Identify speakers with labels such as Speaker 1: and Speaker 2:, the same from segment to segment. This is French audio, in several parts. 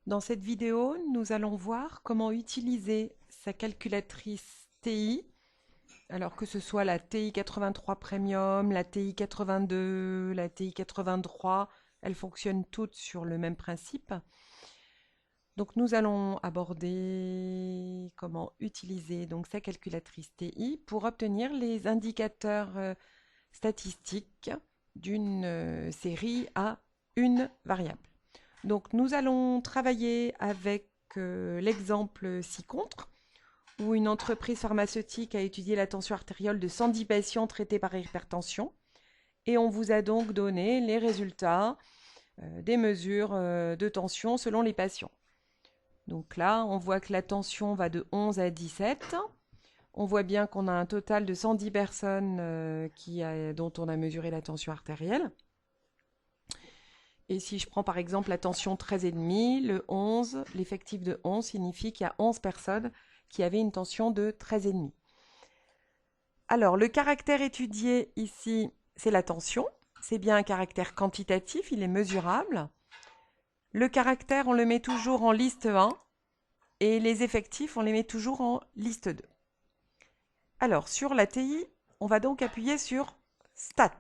Speaker 1: Dans cette vidéo, nous allons voir comment utiliser sa calculatrice TI, alors que ce soit la TI 83 Premium, la TI 82, la TI 83, elles fonctionnent toutes sur le même principe. Donc nous allons aborder comment utiliser donc sa calculatrice TI pour obtenir les indicateurs statistiques d'une série à une variable. Donc nous allons travailler avec l'exemple ci-contre, où une entreprise pharmaceutique a étudié la tension artérielle de 110 patients traités par hypertension. Et on vous a donc donné les résultats des mesures de tension selon les patients. Donc là, on voit que la tension va de 11 à 17. On voit bien qu'on a un total de 110 personnes dont on a mesuré la tension artérielle. Et si je prends par exemple la tension 13,5, le 11, l'effectif de 11 signifie qu'il y a 11 personnes qui avaient une tension de 13,5. Alors, le caractère étudié ici, c'est la tension. C'est bien un caractère quantitatif, il est mesurable. Le caractère, on le met toujours en liste 1 et les effectifs, on les met toujours en liste 2. Alors, sur la TI, on va donc appuyer sur Stat.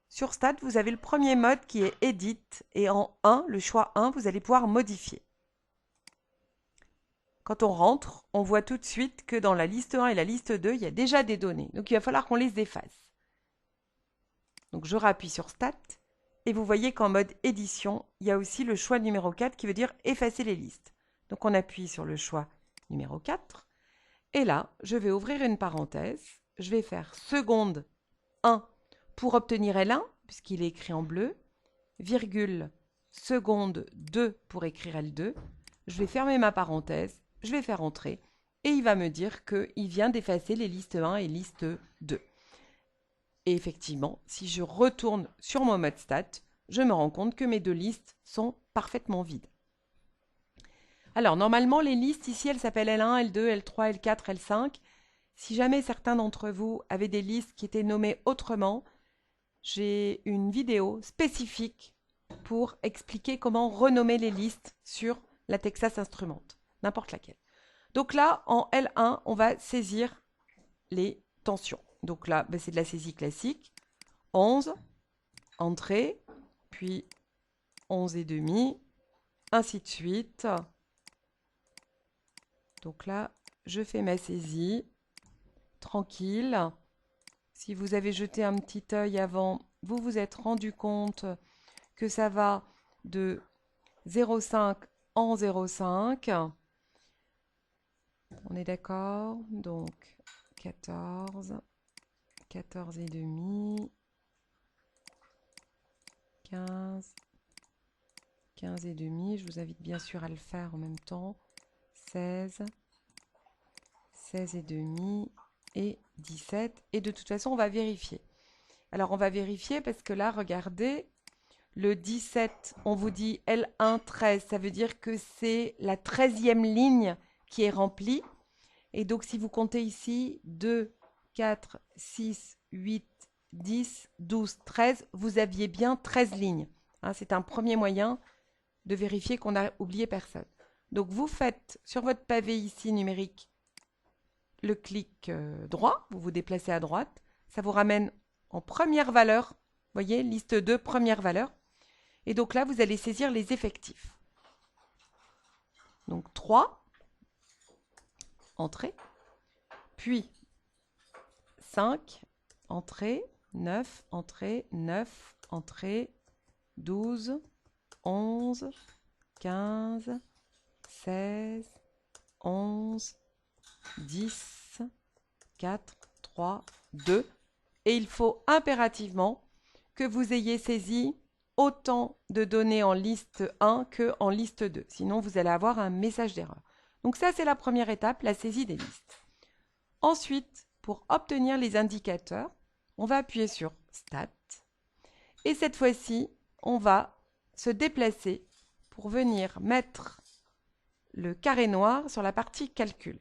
Speaker 1: Sur Stat, vous avez le premier mode qui est Edit et en 1, le choix 1, vous allez pouvoir modifier. Quand on rentre, on voit tout de suite que dans la liste 1 et la liste 2, il y a déjà des données. Donc il va falloir qu'on les efface. Donc je rappuie sur Stat et vous voyez qu'en mode édition, il y a aussi le choix numéro 4 qui veut dire effacer les listes. Donc on appuie sur le choix numéro 4 et là, je vais ouvrir une parenthèse. Je vais faire seconde 1 pour obtenir L1 puisqu'il est écrit en bleu, virgule seconde 2 pour écrire L2. Je vais fermer ma parenthèse, je vais faire entrer et il va me dire qu'il vient d'effacer les listes 1 et liste 2. Et effectivement, si je retourne sur mon mode stat, je me rends compte que mes deux listes sont parfaitement vides. Alors, normalement, les listes ici, elles s'appellent L1, L2, L3, L4, L5. Si jamais certains d'entre vous avaient des listes qui étaient nommées autrement, j'ai une vidéo spécifique pour expliquer comment renommer les listes sur la Texas Instruments, n'importe laquelle. Donc là, en L1, on va saisir les tensions. Donc là, c'est de la saisie classique. 11, entrée, puis 11 et demi, ainsi de suite. Donc là, je fais ma saisie, tranquille. Si vous avez jeté un petit œil avant, vous vous êtes rendu compte que ça va de 0,5 en 0,5. On est d'accord? Donc 14, 14 et demi, 15, 15 et demi. Je vous invite bien sûr à le faire en même temps. 16, 16 et demi et 17. Et de toute façon, on va vérifier. Alors, on va vérifier parce que là, regardez, le 17, on vous dit L1 13. Ça veut dire que c'est la 13e ligne qui est remplie. Et donc, si vous comptez ici, 2, 4, 6, 8, 10, 12, 13, vous aviez bien 13 lignes. Hein, c'est un premier moyen de vérifier qu'on n'a oublié personne. Donc, vous faites sur votre pavé ici numérique le clic droit, vous vous déplacez à droite. Ça vous ramène en première valeur, vous voyez, liste 2, première valeur. Et donc là, vous allez saisir les effectifs. Donc 3, entrée, puis 5, entrée, 9, entrée, 9, entrée, 12, 11, 15, 16, 11, 10, 4, 3, 2. Et il faut impérativement que vous ayez saisi autant de données en liste 1 qu'en liste 2. Sinon, vous allez avoir un message d'erreur. Donc ça, c'est la première étape, la saisie des listes. Ensuite, pour obtenir les indicateurs, on va appuyer sur Stat. Et cette fois-ci, on va se déplacer pour venir mettre le carré noir sur la partie calcul.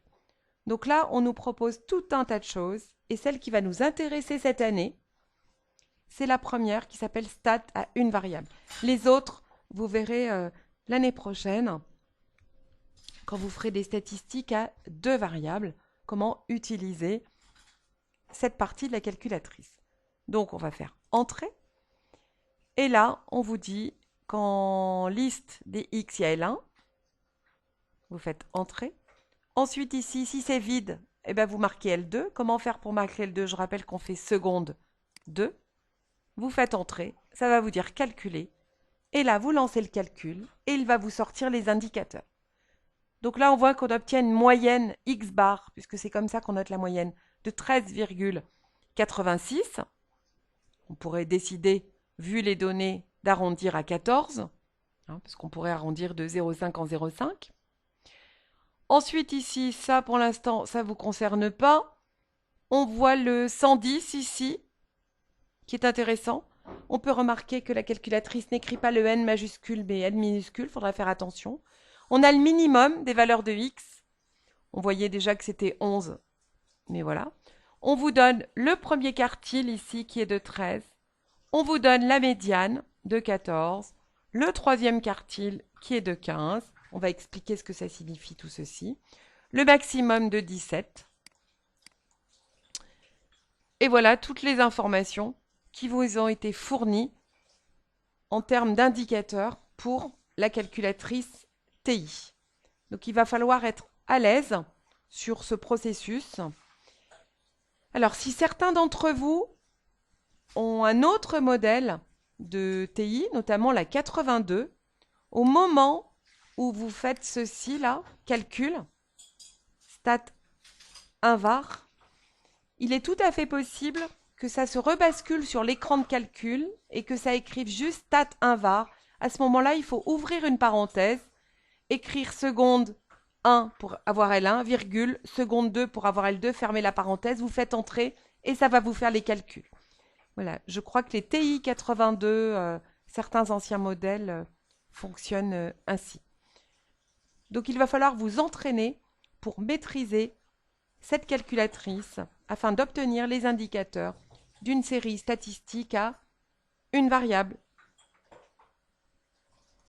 Speaker 1: Donc là, on nous propose tout un tas de choses. Et celle qui va nous intéresser cette année, c'est la première qui s'appelle stat à une variable. Les autres, vous verrez l'année prochaine, quand vous ferez des statistiques à 2 variables, comment utiliser cette partie de la calculatrice. Donc, on va faire Entrée. Et là, on vous dit qu'en liste des X, il y a L1. Vous faites Entrée. Ensuite, ici, si c'est vide, eh bien, vous marquez L2. Comment faire pour marquer L2? Je rappelle qu'on fait seconde 2. Vous faites Entrée. Ça va vous dire Calculer. Et là, vous lancez le calcul et il va vous sortir les indicateurs. Donc là, on voit qu'on obtient une moyenne X bar, puisque c'est comme ça qu'on note la moyenne, de 13,86. On pourrait décider, vu les données, d'arrondir à 14, parce qu'on pourrait arrondir de 0,5 en 0,5. Ensuite, ici, ça, pour l'instant, ça ne vous concerne pas. On voit le 110 ici, qui est intéressant. On peut remarquer que la calculatrice n'écrit pas le N majuscule, mais N minuscule. Il faudra faire attention. On a le minimum des valeurs de X. On voyait déjà que c'était 11, mais voilà. On vous donne le premier quartile ici, qui est de 13. On vous donne la médiane de 14. Le troisième quartile, qui est de 15. On va expliquer ce que ça signifie tout ceci. Le maximum de 17. Et voilà toutes les informations qui vous ont été fournies en termes d'indicateurs pour la calculatrice TI. Donc il va falloir être à l'aise sur ce processus. Alors si certains d'entre vous ont un autre modèle de TI, notamment la 82, au moment où vous faites ceci là, calcul, stat 1 var, il est tout à fait possible que ça se rebascule sur l'écran de calcul et que ça écrive juste stat 1 var. À ce moment-là, il faut ouvrir une parenthèse, écrire seconde 1 pour avoir L1, virgule, seconde 2 pour avoir L2, fermez la parenthèse, vous faites entrer et ça va vous faire les calculs. Voilà, je crois que les TI 82, certains anciens modèles fonctionnent ainsi. Donc il va falloir vous entraîner pour maîtriser cette calculatrice afin d'obtenir les indicateurs d'une série statistique à une variable